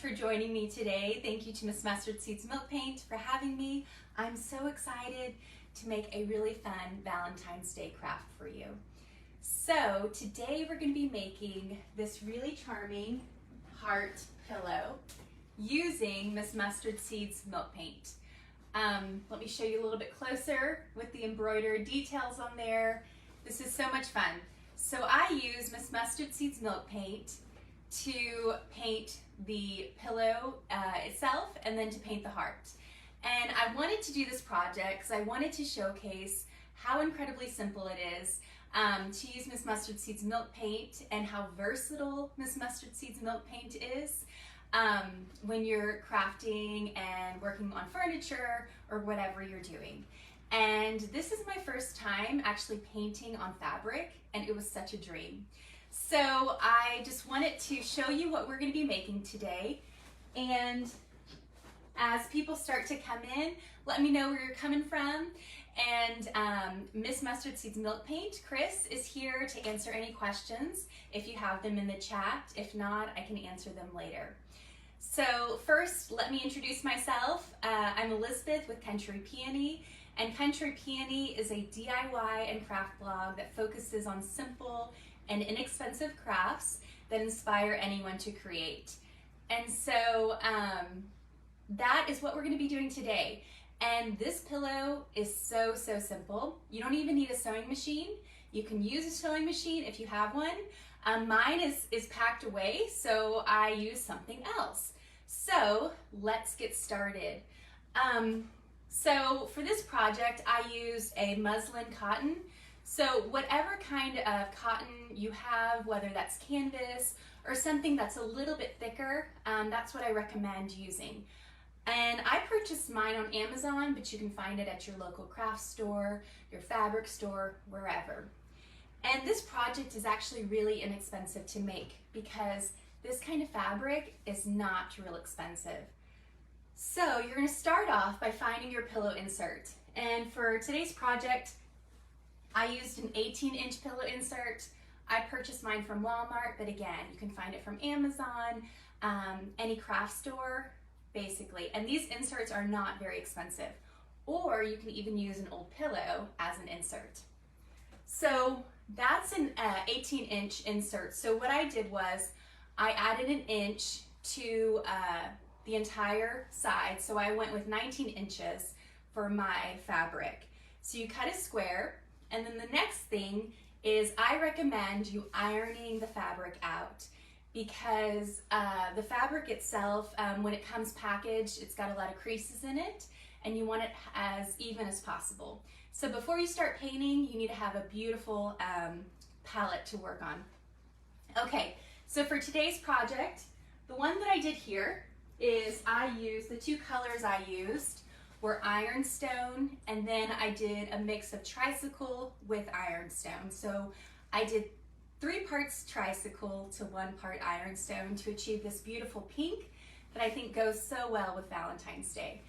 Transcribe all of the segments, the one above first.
for joining me today. Thank you to Miss Mustard Seeds Milk Paint for having me. I'm so excited to make a really fun Valentine's Day craft for you. So today we're going to be making this really charming heart pillow using Miss Mustard Seeds Milk Paint. Let me show you a little bit closer with the embroidered details on there. This is so much fun. So I use Miss Mustard Seeds Milk Paint to paint the pillow itself and then to paint the heart. And I wanted to do this project because I wanted to showcase how incredibly simple it is to use Miss Mustard Seeds Milk Paint and how versatile Miss Mustard Seeds Milk Paint is when you're crafting and working on furniture or whatever you're doing. And this is my first time actually painting on fabric, and it was such a dream. So I just wanted to show you what we're going to be making today, and as people start to come in, let me know where you're coming from. And Miss Mustard Seeds Milk Paint, Chris, is here to answer any questions if you have them in the chat. If not, I can answer them later. So first, let me introduce myself. I'm Elizabeth with Country Peony, and Country Peony is a DIY and craft blog that focuses on simple and inexpensive crafts that inspire anyone to create. And so that is what we're going to be doing today. And this pillow is so simple. You don't even need a sewing machine. You can use a sewing machine if you have one. Mine is packed away, so I use something else. So let's get started. So for this project, I used a muslin cotton. So whatever kind of cotton you have, whether that's canvas or something that's a little bit thicker, that's what I recommend using. And I purchased mine on Amazon, but you can find it at your local craft store, your fabric store, wherever. And this project is actually really inexpensive to make because this kind of fabric is not real expensive. So you're going to start off by finding your pillow insert. And for today's project, I used an 18-inch pillow insert. I purchased mine from Walmart, but again, you can find it from Amazon, any craft store, basically. And these inserts are not very expensive. Or you can even use an old pillow as an insert. So that's an 18-inch insert. So what I did was I added an inch to the entire side. So I went with 19 inches for my fabric. So you cut a square, and then the next thing is I recommend you ironing the fabric out because the fabric itself, when it comes packaged, it's got a lot of creases in it, and you want it as even as possible. So before you start painting, you need to have a beautiful palette to work on. Okay, so for today's project, the one that I did here is the two colors I used were Ironstone, and then I did a mix of Tricycle with Ironstone. So I did 3 parts Tricycle to 1 part Ironstone to achieve this beautiful pink that I think goes so well with Valentine's Day.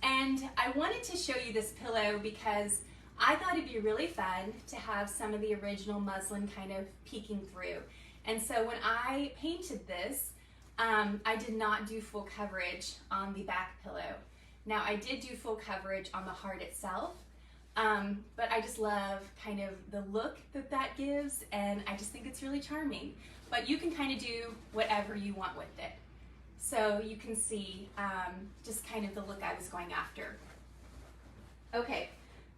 And I wanted to show you this pillow because I thought it'd be really fun to have some of the original muslin kind of peeking through. And so when I painted this, I did not do full coverage on the back pillow. Now I did do full coverage on the heart itself, but I just love kind of the look that that gives, and I just think it's really charming. But you can kind of do whatever you want with it. So you can see just kind of the look I was going after. Okay,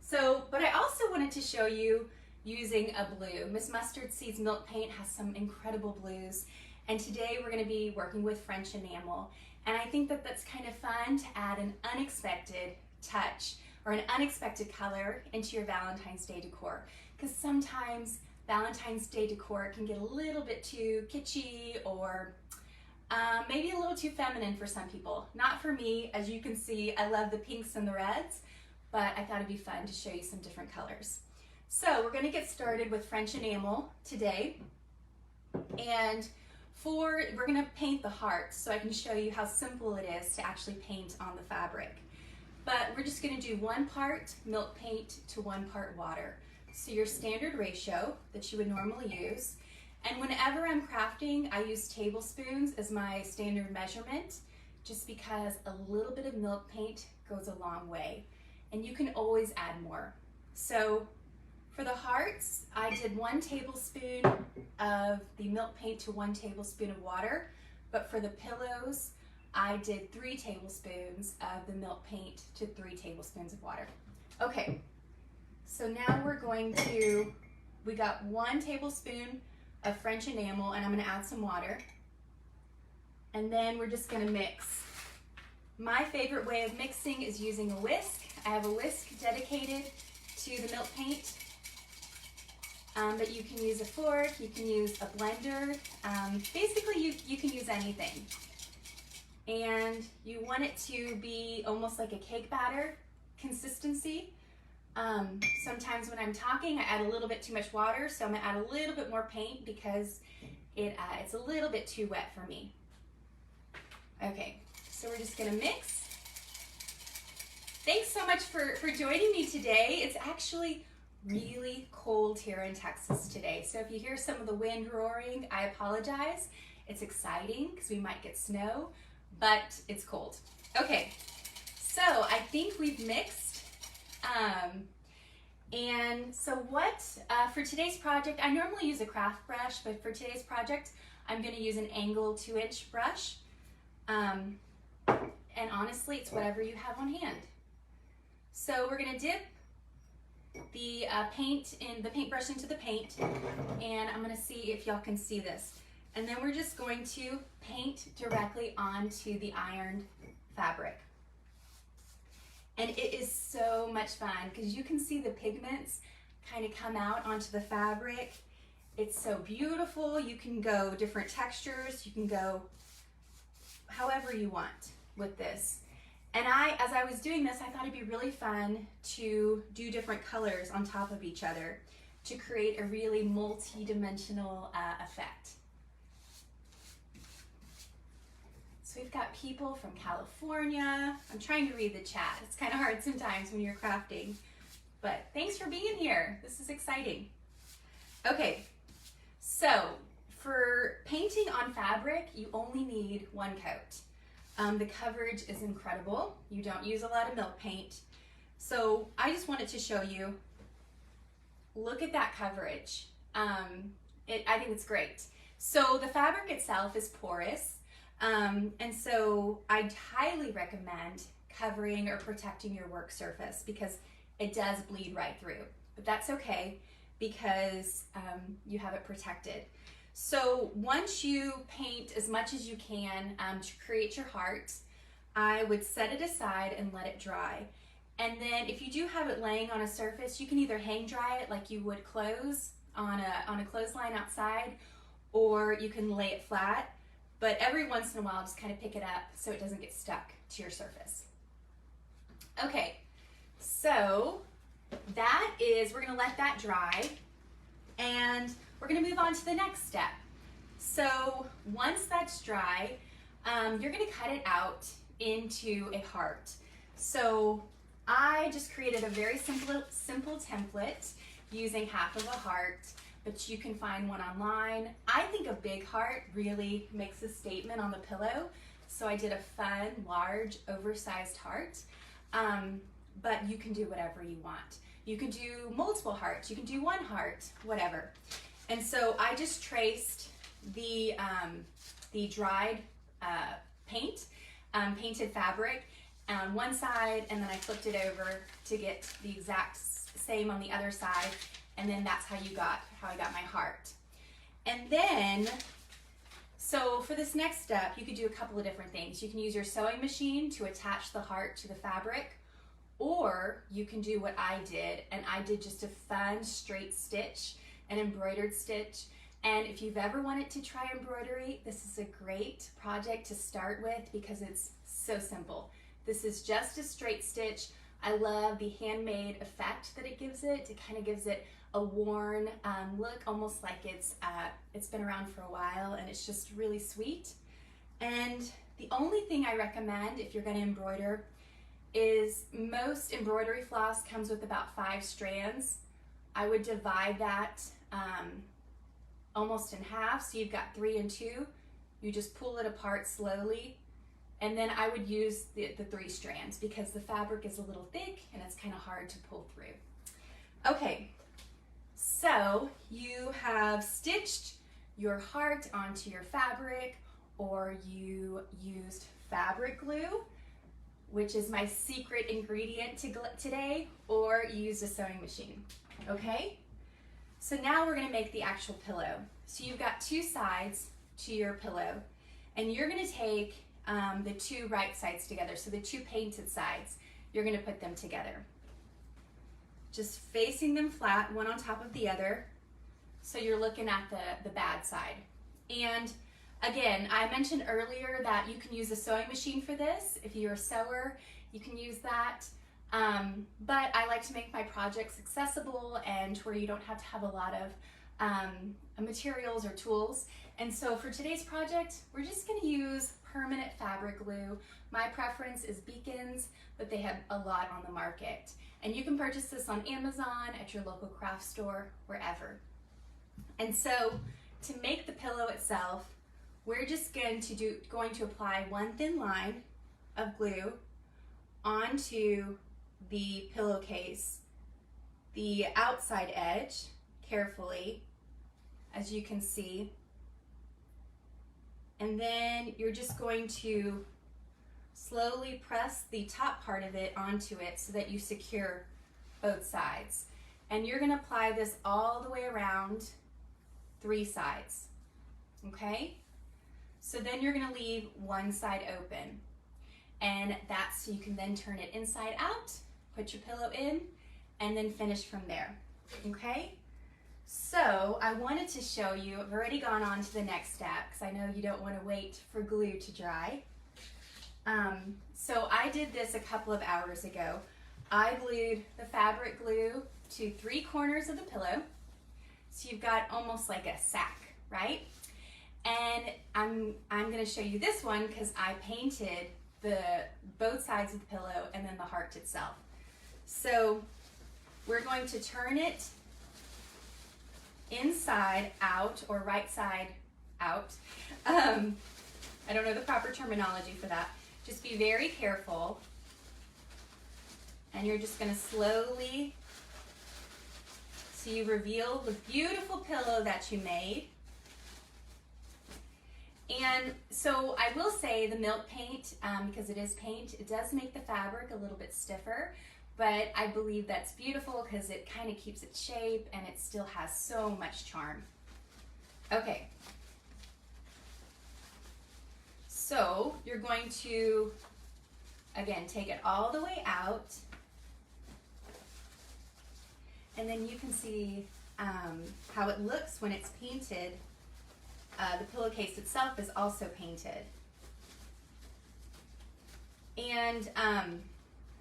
so, but I also wanted to show you using a blue. Miss Mustard Seeds Milk Paint has some incredible blues, and today we're going to be working with French enamel. And I think that that's kind of fun to add an unexpected touch or an unexpected color into your Valentine's Day decor. Because sometimes Valentine's Day decor can get a little bit too kitschy or maybe a little too feminine for some people. Not for me. As you can see, I love the pinks and the reds, but I thought it'd be fun to show you some different colors. So we're going to get started with French enamel today. And we're going to paint the heart so I can show you how simple it is to actually paint on the fabric. But we're just going to do 1 part milk paint to 1 part water. So your standard ratio that you would normally use. And whenever I'm crafting, I use tablespoons as my standard measurement, just because a little bit of milk paint goes a long way. And you can always add more. So for the hearts, I did 1 tablespoon of the milk paint to 1 tablespoon of water. But for the pillows, I did 3 tablespoons of the milk paint to 3 tablespoons of water. Okay, so now we got 1 tablespoon of French enamel, and I'm gonna add some water. And then we're just gonna mix. My favorite way of mixing is using a whisk. I have a whisk dedicated to the milk paint, but you can use a fork, you can use a blender. Basically, you can use anything. And you want it to be almost like a cake batter consistency. Sometimes when I'm talking, I add a little bit too much water, so I'm gonna add a little bit more paint because it's a little bit too wet for me. Okay, so we're just gonna mix. Thanks so much for joining me today. It's actually really cold here in Texas today, so if you hear some of the wind roaring, I apologize. It's exciting because we might get snow, but it's cold. Okay, so I think we've mixed. And so for today's project, I normally use a craft brush, but for today's project, I'm gonna use an angled 2-inch brush. And honestly, it's whatever you have on hand. So we're gonna dip the paintbrush into the paint, and I'm gonna see if y'all can see this. And then we're just going to paint directly onto the ironed fabric. And it is so much fun because you can see the pigments kind of come out onto the fabric. It's so beautiful. You can go different textures. You can go however you want with this. And as I was doing this, I thought it'd be really fun to do different colors on top of each other to create a really multi-dimensional effect. So we've got people from California. I'm trying to read the chat. It's kind of hard sometimes when you're crafting, but thanks for being here. This is exciting. Okay, so for painting on fabric, you only need 1 coat. The coverage is incredible. You don't use a lot of milk paint. So I just wanted to show you, look at that coverage. I think it's great. So the fabric itself is porous. And so I highly recommend covering or protecting your work surface because it does bleed right through, but that's okay because you have it protected. So once you paint as much as you can to create your heart, I would set it aside and let it dry. And then if you do have it laying on a surface, you can either hang dry it like you would clothes on a clothesline outside, or you can lay it flat. But every once in a while, just kind of pick it up so it doesn't get stuck to your surface. Okay, so we're gonna let that dry, and we're gonna move on to the next step. So once that's dry, you're gonna cut it out into a heart. So I just created a very simple template using half of a heart, but you can find one online. I think a big heart really makes a statement on the pillow, so I did a fun, large, oversized heart, but you can do whatever you want. You can do multiple hearts, you can do 1 heart, whatever. And so I just traced the dried painted fabric on one side, and then I flipped it over to get the exact same on the other side. And then that's how I got my heart. And then, so for this next step, you could do a couple of different things. You can use your sewing machine to attach the heart to the fabric, or you can do what I did, and I did just a fun straight stitch, an embroidered stitch. And if you've ever wanted to try embroidery, this is a great project to start with because it's so simple. This is just a straight stitch. I love the handmade effect that it gives it. It kind of gives it a worn look, almost like it's been around for a while, and it's just really sweet. And the only thing I recommend if you're going to embroider is most embroidery floss comes with about 5 strands. I would divide that almost in half, so you've got 3 and 2. You just pull it apart slowly, and then I would use the 3 strands because the fabric is a little thick and it's kind of hard to pull through. Okay, so you have stitched your heart onto your fabric, or you used fabric glue, which is my secret ingredient today, or you used a sewing machine, okay? So now we're gonna make the actual pillow. So you've got 2 sides to your pillow, and you're gonna take the 2 right sides together, so the 2 painted sides, you're gonna put them together. Just facing them flat, one on top of the other, so you're looking at the bad side. And again, I mentioned earlier that you can use a sewing machine for this. If you're a sewer, you can use that. But I like to make my projects accessible and where you don't have to have a lot of materials or tools. And so for today's project, we're just gonna use permanent fabric glue. My preference is Beacons, but they have a lot on the market. And you can purchase this on Amazon, at your local craft store, wherever. And so to make the pillow itself, we're just going to apply 1 thin line of glue onto the pillowcase, the outside edge, carefully, as you can see. And then you're just going to slowly press the top part of it onto it so that you secure both sides. And you're gonna apply this all the way around 3 sides, okay? So then you're gonna leave 1 side open, and that's so you can then turn it inside out, put your pillow in, and then finish from there, okay? So I wanted to show you, I've already gone on to the next step because I know you don't want to wait for glue to dry. So I did this a couple of hours ago. I glued the fabric glue to 3 corners of the pillow. So you've got almost like a sack, right? And I'm going to show you this one because I painted both sides of the pillow and then the heart itself. So we're going to turn it inside out, or right side out. I don't know the proper terminology for that. Just be very careful. And you're just going to slowly, so you reveal the beautiful pillow that you made. And so I will say the milk paint, because it is paint, it does make the fabric a little bit stiffer, but I believe that's beautiful because it kind of keeps its shape and it still has so much charm. Okay. So you're going to, again, take it all the way out, and then you can see how it looks when it's painted. The pillowcase itself is also painted. And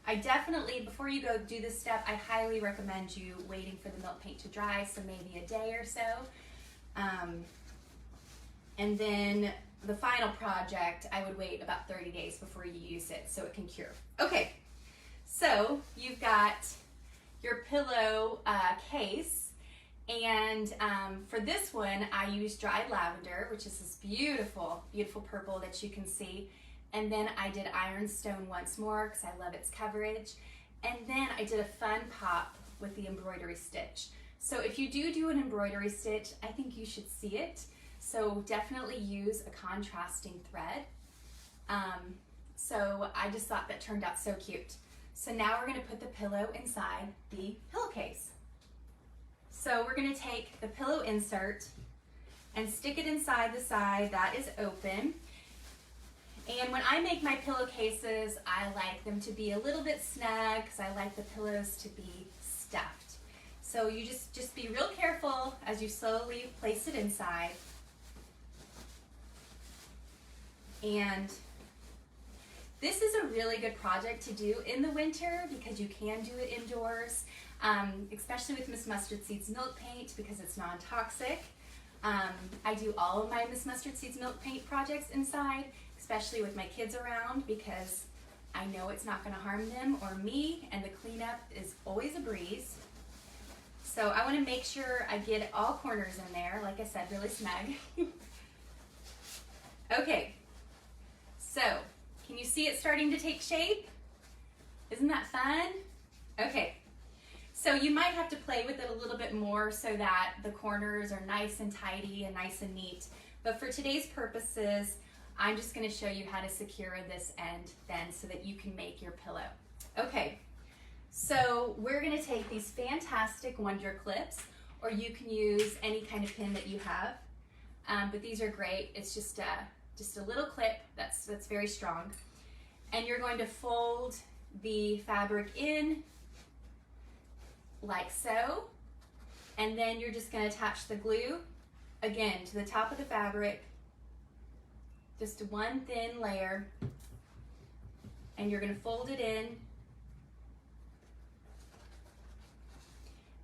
I definitely, before you go do this step, I highly recommend you waiting for the milk paint to dry, so maybe a day or so. And then the final project, I would wait about 30 days before you use it so it can cure. Okay, so you've got your pillow case, and for this one I used dried lavender, which is this beautiful, beautiful purple that you can see. And then I did Ironstone once more because I love its coverage. And then I did a fun pop with the embroidery stitch. So if you do an embroidery stitch, I think you should see it. So definitely use a contrasting thread. So I just thought that turned out so cute. So now we're gonna put the pillow inside the pillowcase. So we're gonna take the pillow insert and stick it inside the side that is open. And when I make my pillowcases, I like them to be a little bit snug because I like the pillows to be stuffed. So you just be real careful as you slowly place it inside. And this is a really good project to do in the winter because you can do it indoors, especially with Miss Mustard Seeds Milk Paint because it's non-toxic. I do all of my Miss Mustard Seeds Milk Paint projects inside, especially with my kids around because I know it's not going to harm them or me, and the cleanup is always a breeze. So I want to make sure I get all corners in there, like I said, really snug. Okay, so can you see it starting to take shape? Isn't that fun? Okay, so you might have to play with it a little bit more so that the corners are nice and tidy and nice and neat. But for today's purposes, I'm just going to show you how to secure this end then so that you can make your pillow. Okay, so we're going to take these fantastic Wonder clips, or you can use any kind of pin that you have. But these are great. It's just a little clip that's very strong. And you're going to fold the fabric in like so. And then you're just going to attach the glue again to the top of the fabric. Just one thin layer. And you're going to fold it in.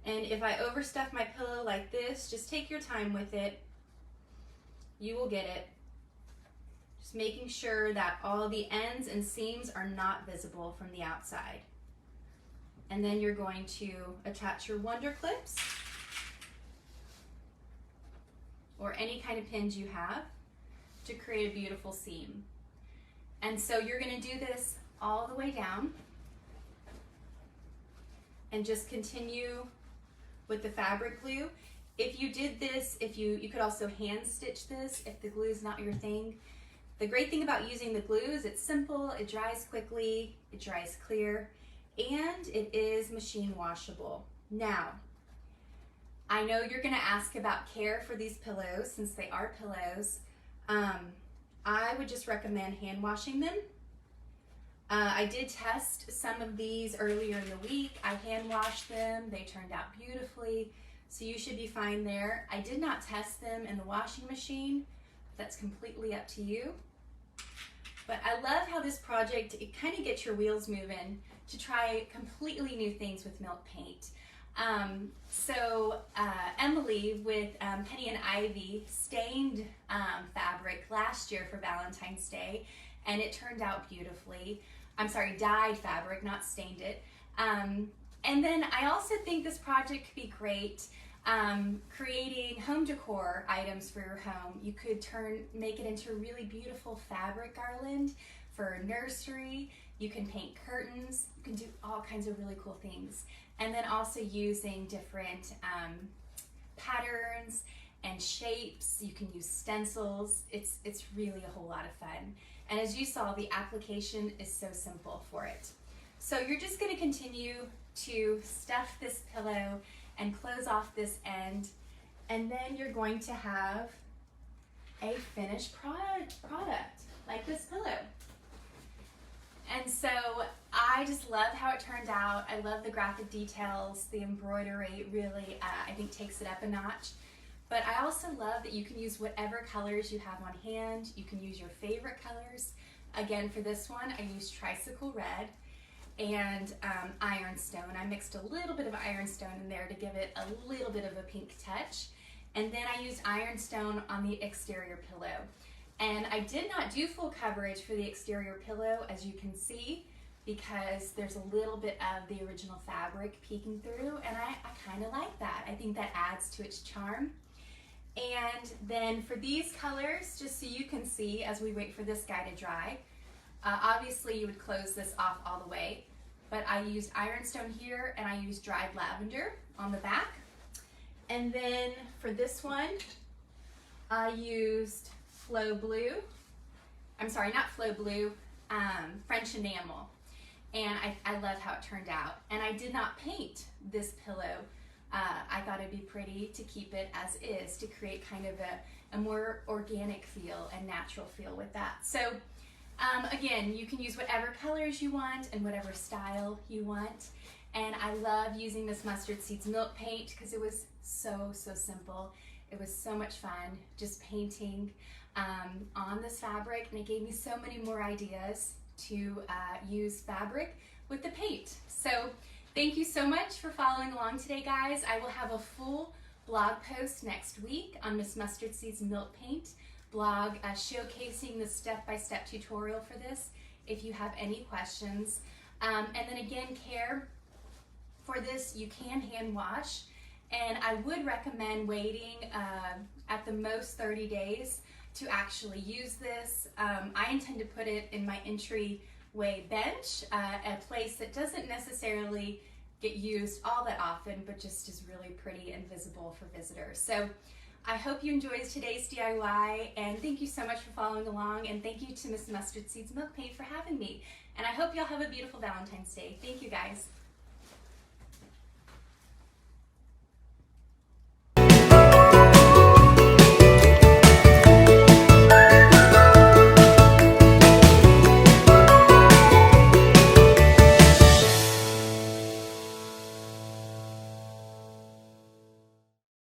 And if I overstuff my pillow like this, just take your time with it. You will get it. Just making sure that all the ends and seams are not visible from the outside. And then you're going to attach your Wonder clips or any kind of pins you have to create a beautiful seam. And so you're going to do this all the way down and just continue with the fabric glue. If you did this, you could also hand stitch this if the glue is not your thing. The great thing about using the glue is it's simple, it dries quickly, it dries clear, and it is machine washable. Now, I know you're gonna ask about care for these pillows since they are pillows. I would just recommend hand washing them. I did test some of these earlier in the week. I hand washed them, they turned out beautifully, so you should be fine there. I did not test them in the washing machine. That's completely up to you. But I love how this project, it kind of gets your wheels moving to try completely new things with Milk Paint. Emily with Penny and Ivy stained fabric last year for Valentine's Day, and it turned out beautifully. I'm sorry, dyed fabric, not stained it. And then I also think this project could be great creating home decor items for your home. You could make it into a really beautiful fabric garland for a nursery. You can paint curtains. You can do all kinds of really cool things. And then also using different patterns and shapes. You can use stencils. It's really a whole lot of fun. And as you saw, the application is so simple for it. So you're just going to continue to stuff this pillow and close off this end, and then you're going to have a finished product like this pillow. And so I just love how it turned out. I love the graphic details. The embroidery really, I think, takes it up a notch. But I also love that you can use whatever colors you have on hand. You can use your favorite colors. Again, for this one, I used Tricycle Red and Ironstone. I mixed a little bit of Ironstone in there to give it a little bit of a pink touch. And then I used Ironstone on the exterior pillow. And I did not do full coverage for the exterior pillow, as you can see, because there's a little bit of the original fabric peeking through, and I kind of like that. I think that adds to its charm. And then for these colors, just so you can see as we wait for this guy to dry, obviously you would close this off all the way, but I used Ironstone here and I used dried lavender on the back. And then for this one, I used French Enamel. And I love how it turned out. And I did not paint this pillow. I thought it'd be pretty to keep it as is, to create kind of a more organic feel and natural feel with that. So again, you can use whatever colors you want and whatever style you want. And I love using this Mustard Seeds Milk Paint because it was so simple. It was so much fun just painting on this fabric, and it gave me so many more ideas to use fabric with the paint. So thank you so much for following along today, guys. I will have a full blog post next week on Miss Mustard Seeds Milk Paint blog showcasing the step-by-step tutorial for this if you have any questions. And then again, care for this, you can hand wash, and I would recommend waiting at the most 30 days to actually use this. I intend to put it in my entryway bench, a place that doesn't necessarily get used all that often, but just is really pretty and visible for visitors. So I hope you enjoyed today's DIY, and thank you so much for following along, and thank you to Miss Mustard Seeds Milk Paint for having me. And I hope y'all have a beautiful Valentine's Day. Thank you guys.